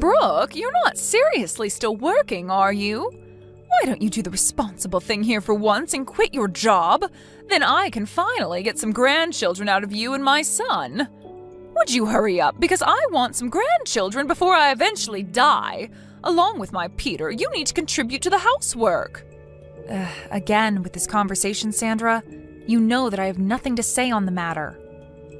Brooke, you're not seriously still working, are you? Why don't you do the responsible thing here for once and quit your job? Then I can finally get some grandchildren out of you and my son. Would you hurry up, because I want some grandchildren before I eventually die. Along with my Peter, you need to contribute to the housework. Again, with this conversation, Sandra, you know that I have nothing to say on the matter.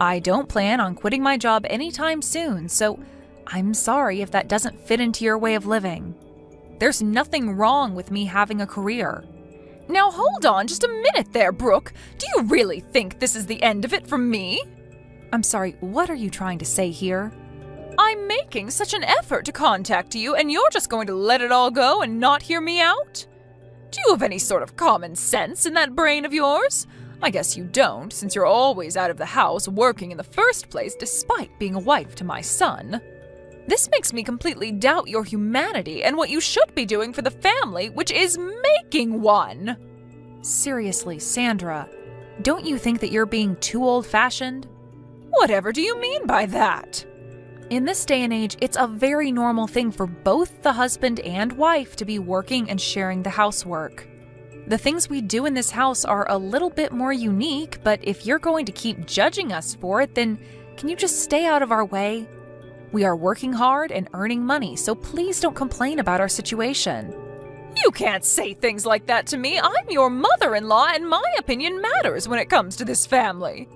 I don't plan on quitting my job anytime soon, so I'm sorry if that doesn't fit into your way of living. There's nothing wrong with me having a career. Now hold on just a minute there, Brooke. Do you really think this is the end of it for me? I'm sorry, what are you trying to say here? I'm making such an effort to contact you, and you're just going to let it all go and not hear me out? Do you have any sort of common sense in that brain of yours? I guess you don't, since you're always out of the house working in the first place despite being a wife to my son. This makes me completely doubt your humanity and what you should be doing for the family, which is making one. Seriously, Sandra, don't you think that you're being too old-fashioned? Whatever do you mean by that? In this day and age, it's a very normal thing for both the husband and wife to be working and sharing the housework. The things we do in this house are a little bit more unique, but if you're going to keep judging us for it, then can you just stay out of our way? We are working hard and earning money, so please don't complain about our situation. You can't say things like that to me. I'm your mother-in-law, and my opinion matters when it comes to this family.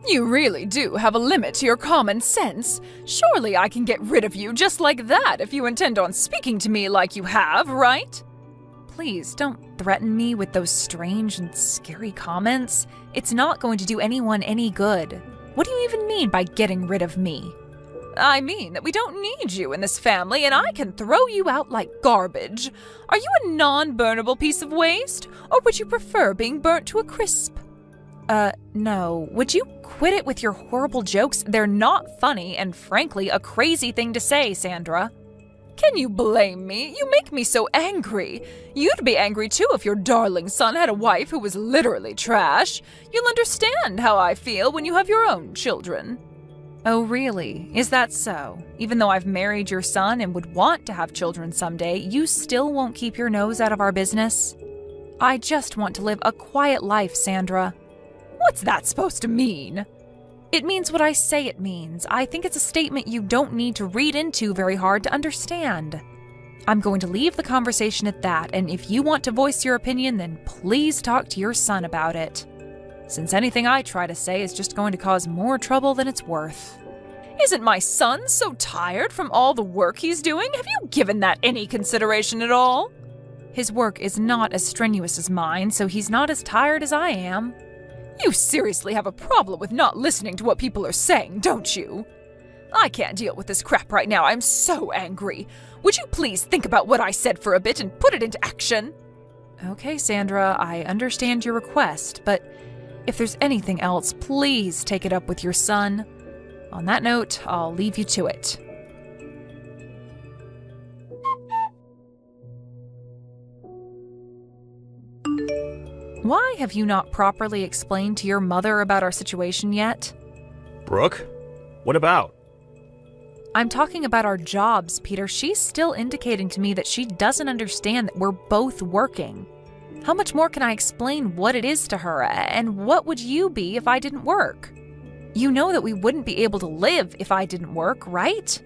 You really do have a limit to your common sense. Surely I can get rid of you just like that if you intend on speaking to me like you have, right? Please don't threaten me with those strange and scary comments. It's not going to do anyone any good. What do you even mean by getting rid of me? I mean that we don't need you in this family, and I can throw you out like garbage. Are you a non-burnable piece of waste, or would you prefer being burnt to a crisp? No. Would you quit it with your horrible jokes? They're not funny, and frankly, a crazy thing to say, Sandra. Can you blame me? You make me so angry. You'd be angry too if your darling son had a wife who was literally trash. You'll understand how I feel when you have your own children. Oh, really? Is that so? Even though I've married your son and would want to have children someday, you still won't keep your nose out of our business? I just want to live a quiet life, Sandra. What's that supposed to mean? It means what I say it means. I think it's a statement you don't need to read into very hard to understand. I'm going to leave the conversation at that, and if you want to voice your opinion, then please talk to your son about it. Since anything I try to say is just going to cause more trouble than it's worth. Isn't my son so tired from all the work he's doing? Have you given that any consideration at all? His work is not as strenuous as mine, so he's not as tired as I am. You seriously have a problem with not listening to what people are saying, don't you? I can't deal with this crap right now. I'm so angry. Would you please think about what I said for a bit and put it into action? Okay, Sandra, I understand your request, but if there's anything else, please take it up with your son. On that note, I'll leave you to it. Why have you not properly explained to your mother about our situation yet? Brooke? What about? I'm talking about our jobs, Peter. She's still indicating to me that she doesn't understand that we're both working. How much more can I explain what it is to her, and what would you be if I didn't work? You know that we wouldn't be able to live if I didn't work, right?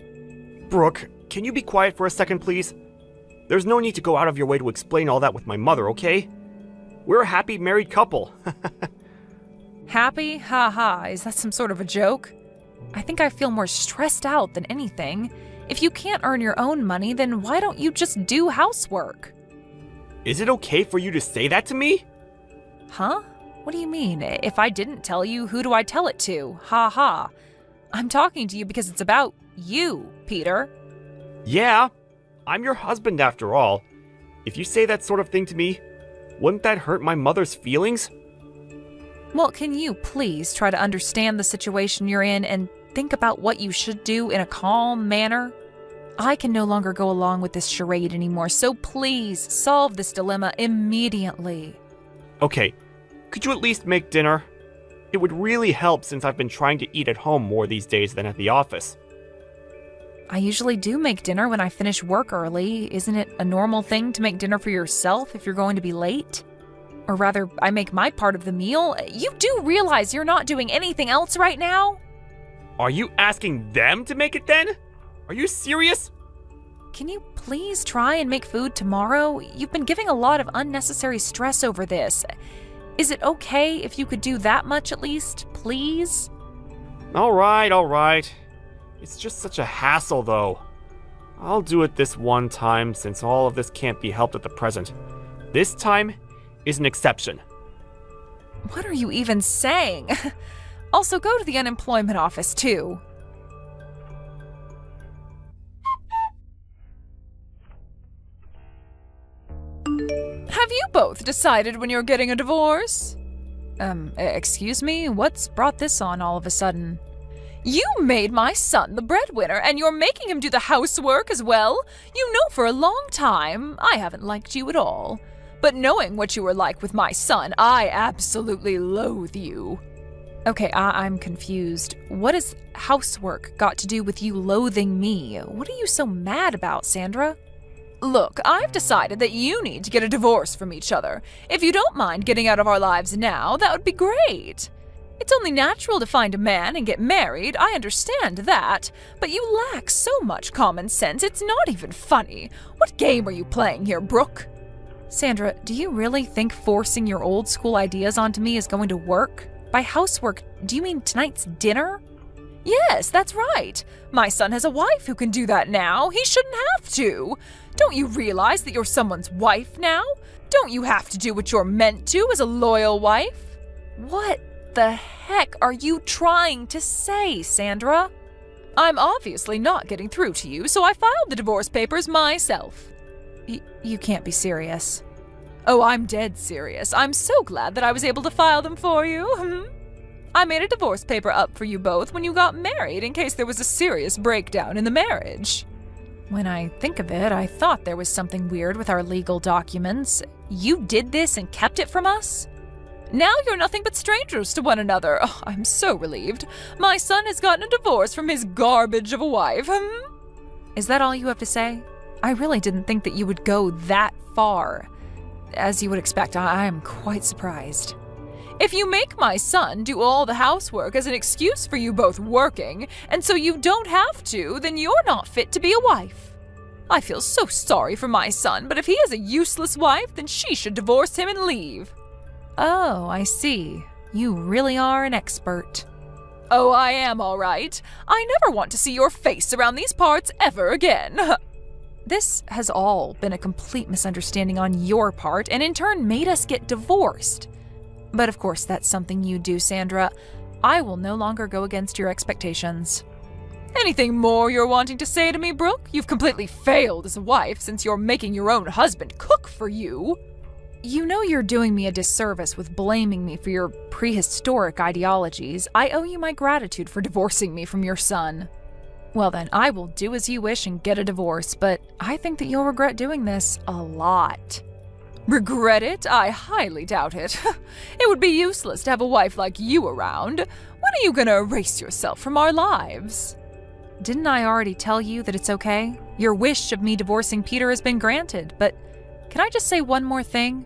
Brooke, can you be quiet for a second, please? There's no need to go out of your way to explain all that with my mother, okay? We're a happy married couple. Happy? Ha ha. Is that some sort of a joke? I think I feel more stressed out than anything. If you can't earn your own money, then why don't you just do housework? Is it okay for you to say that to me? Huh? What do you mean? If I didn't tell you, who do I tell it to? Ha ha. I'm talking to you because it's about you, Peter. Yeah, I'm your husband after all. If you say that sort of thing to me, wouldn't that hurt my mother's feelings? Well, can you please try to understand the situation you're in and think about what you should do in a calm manner? I can no longer go along with this charade anymore, so please solve this dilemma immediately. Okay, could you at least make dinner? It would really help since I've been trying to eat at home more these days than at the office. I usually do make dinner when I finish work early. Isn't it a normal thing to make dinner for yourself if you're going to be late? Or rather, I make my part of the meal. You do realize you're not doing anything else right now? Are you asking them to make it then? Are you serious? Can you please try and make food tomorrow? You've been giving a lot of unnecessary stress over this. Is it okay if you could do that much at least, please? All right. It's just such a hassle, though. I'll do it this one time since all of this can't be helped at the present. This time is an exception. What are you even saying? Also, go to the unemployment office, too. Have you both decided when you're getting a divorce? Excuse me? What's brought this on all of a sudden? You made my son the breadwinner, and you're making him do the housework as well? You know for a long time I haven't liked you at all. But knowing what you were like with my son, I absolutely loathe you. Okay, I'm confused. What has housework got to do with you loathing me? What are you so mad about, Sandra? Look, I've decided that you need to get a divorce from each other. If you don't mind getting out of our lives now, that would be great. It's only natural to find a man and get married, I understand that. But you lack so much common sense, it's not even funny. What game are you playing here, Brooke? Sandra, do you really think forcing your old school ideas onto me is going to work? By housework, do you mean tonight's dinner? Yes, that's right. My son has a wife who can do that now. He shouldn't have to. Don't you realize that you're someone's wife now? Don't you have to do what you're meant to as a loyal wife? What the heck are you trying to say, Sandra? I'm obviously not getting through to you, so I filed the divorce papers myself. You can't be serious. Oh, I'm dead serious. I'm so glad that I was able to file them for you. I made a divorce paper up for you both when you got married in case there was a serious breakdown in the marriage. When I think of it, I thought there was something weird with our legal documents. You did this and kept it from us? Now you're nothing but strangers to one another. Oh, I'm so relieved. My son has gotten a divorce from his garbage of a wife. Is that all you have to say? I really didn't think that you would go that far. As you would expect, I am quite surprised. If you make my son do all the housework as an excuse for you both working, and so you don't have to, then you're not fit to be a wife. I feel so sorry for my son, but if he has a useless wife, then she should divorce him and leave. Oh, I see. You really are an expert. Oh, I am all right. I never want to see your face around these parts ever again. This has all been a complete misunderstanding on your part, and in turn made us get divorced. But of course, that's something you do, Sandra. I will no longer go against your expectations. Anything more you're wanting to say to me, Brooke? You've completely failed as a wife since you're making your own husband cook for you. You know you're doing me a disservice with blaming me for your prehistoric ideologies. I owe you my gratitude for divorcing me from your son. Well then, I will do as you wish and get a divorce, but I think that you'll regret doing this a lot. Regret it? I highly doubt it. It would be useless to have a wife like you around. When are you gonna erase yourself from our lives? Didn't I already tell you that it's okay? Your wish of me divorcing Peter has been granted, but can I just say one more thing?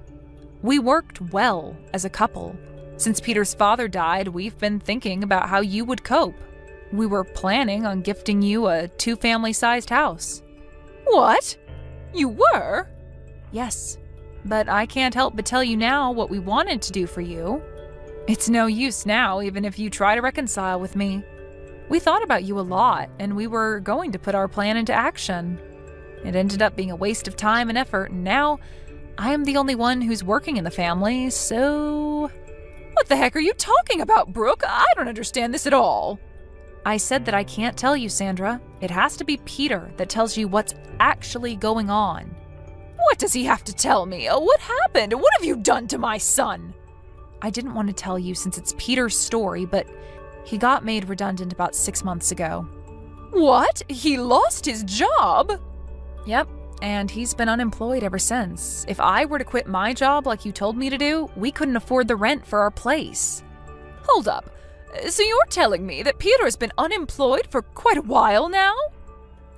We worked well as a couple. Since Peter's father died, we've been thinking about how you would cope. We were planning on gifting you a 2-family-sized house. What? You were? Yes. But I can't help but tell you now what we wanted to do for you. It's no use now, even if you try to reconcile with me. We thought about you a lot, and we were going to put our plan into action. It ended up being a waste of time and effort, and now I am the only one who's working in the family, so... What the heck are you talking about, Brooke? I don't understand this at all. I said that I can't tell you, Sandra. It has to be Peter that tells you what's actually going on. What does he have to tell me? What happened? What have you done to my son? I didn't want to tell you since it's Peter's story, but he got made redundant about 6 months ago. What? He lost his job? Yep, and he's been unemployed ever since. If I were to quit my job like you told me to do, we couldn't afford the rent for our place. Hold up. So you're telling me that Peter has been unemployed for quite a while now?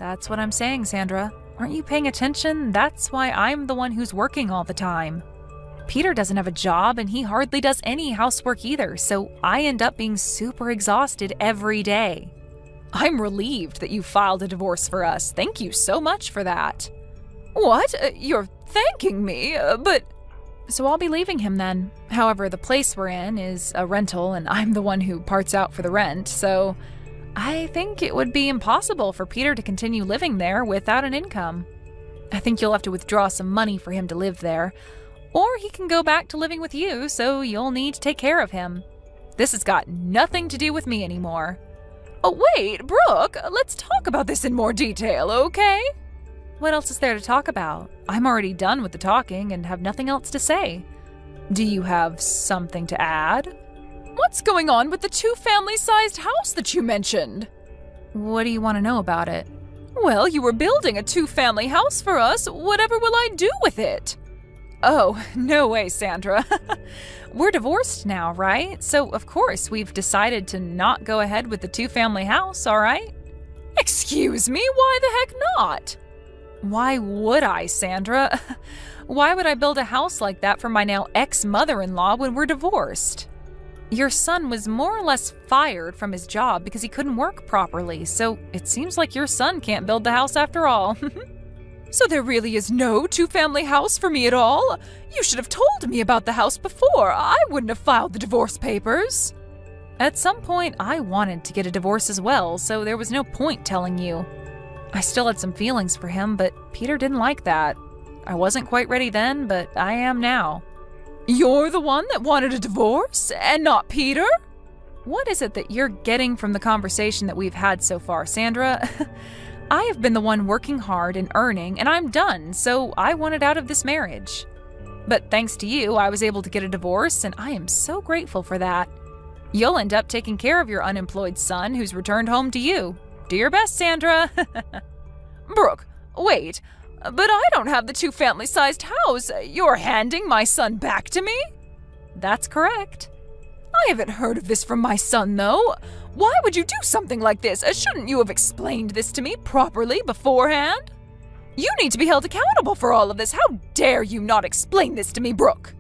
That's what I'm saying, Sandra. Aren't you paying attention? That's why I'm the one who's working all the time. Peter doesn't have a job and he hardly does any housework either, so I end up being super exhausted every day. I'm relieved that you filed a divorce for us. Thank you so much for that. What? You're thanking me? But... So I'll be leaving him then. However, the place we're in is a rental and I'm the one who parts out for the rent, so I think it would be impossible for Peter to continue living there without an income. I think you'll have to withdraw some money for him to live there, or he can go back to living with you, so you'll need to take care of him. This has got nothing to do with me anymore. Oh, wait, Brooke, let's talk about this in more detail, okay? What else is there to talk about? I'm already done with the talking and have nothing else to say. Do you have something to add? What's going on with the 2-family-sized house that you mentioned? What do you want to know about it? Well, you were building a 2-family house for us. Whatever will I do with it? Oh, no way, Sandra. We're divorced now, right? So, of course, we've decided to not go ahead with the 2-family house, all right? Excuse me, why the heck not? Why would I, Sandra? Why would I build a house like that for my now ex-mother-in-law when we're divorced? Your son was more or less fired from his job because he couldn't work properly, so it seems like your son can't build the house after all. So there really is no 2-family house for me at all? You should have told me about the house before. I wouldn't have filed the divorce papers. At some point, I wanted to get a divorce as well, so there was no point telling you. I still had some feelings for him, but Peter didn't like that. I wasn't quite ready then, but I am now. You're the one that wanted a divorce, and not Peter? What is it that you're getting from the conversation that we've had so far, Sandra? I have been the one working hard and earning, and I'm done, so I wanted out of this marriage. But thanks to you, I was able to get a divorce, and I am so grateful for that. You'll end up taking care of your unemployed son who's returned home to you. Do your best, Sandra. Brooke, wait, but I don't have the 2-family-sized house. You're handing my son back to me? That's correct. I haven't heard of this from my son, though. Why would you do something like this? Shouldn't you have explained this to me properly beforehand? You need to be held accountable for all of this. How dare you not explain this to me, Brooke?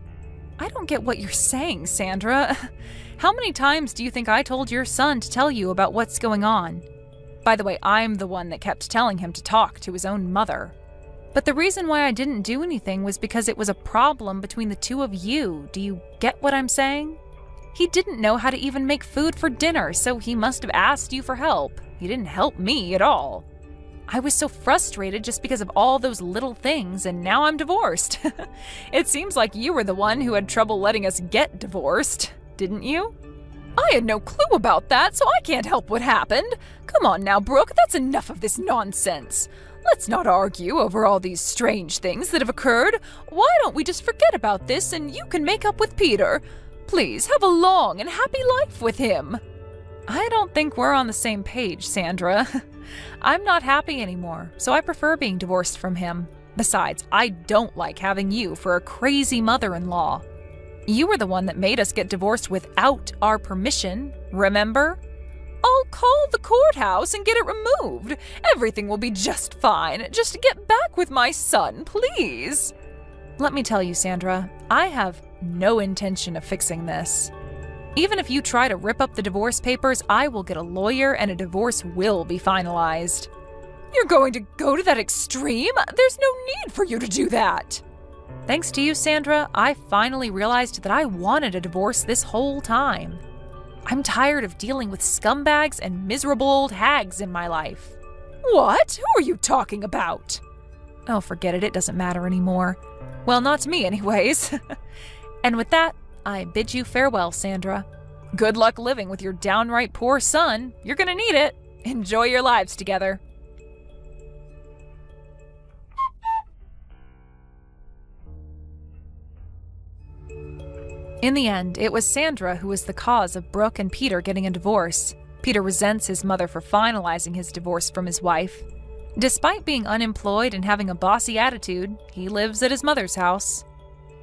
I don't get what you're saying, Sandra. How many times do you think I told your son to tell you about what's going on? By the way, I'm the one that kept telling him to talk to his own mother. But the reason why I didn't do anything was because it was a problem between the two of you. Do you get what I'm saying? He didn't know how to even make food for dinner, so he must have asked you for help. He didn't help me at all. I was so frustrated just because of all those little things, and now I'm divorced. It seems like you were the one who had trouble letting us get divorced, didn't you? I had no clue about that, so I can't help what happened. Come on now, Brooke, that's enough of this nonsense. Let's not argue over all these strange things that have occurred. Why don't we just forget about this and you can make up with Peter? Please, have a long and happy life with him. I don't think we're on the same page, Sandra. I'm not happy anymore, so I prefer being divorced from him. Besides, I don't like having you for a crazy mother-in-law. You were the one that made us get divorced without our permission, remember? I'll call the courthouse and get it removed. Everything will be just fine. Just get back with my son, please. Let me tell you, Sandra, I have no intention of fixing this. Even if you try to rip up the divorce papers, I will get a lawyer and a divorce will be finalized. You're going to go to that extreme? There's no need for you to do that. Thanks to you, Sandra, I finally realized that I wanted a divorce this whole time. I'm tired of dealing with scumbags and miserable old hags in my life. What? Who are you talking about? Oh, forget it. It doesn't matter anymore. Well, not to me anyways. And with that, I bid you farewell, Sandra. Good luck living with your downright poor son. You're gonna need it. Enjoy your lives together. In the end, it was Sandra who was the cause of Brooke and Peter getting a divorce. Peter resents his mother for finalizing his divorce from his wife. Despite being unemployed and having a bossy attitude, he lives at his mother's house.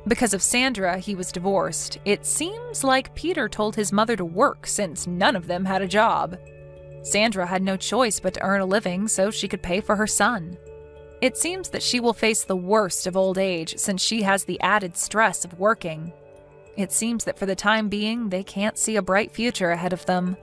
Because of Sandra, he was divorced. It seems like Peter told his mother to work since none of them had a job. Sandra had no choice but to earn a living so she could pay for her son. It seems that she will face the worst of old age since she has the added stress of working. It seems that for the time being, they can't see a bright future ahead of them.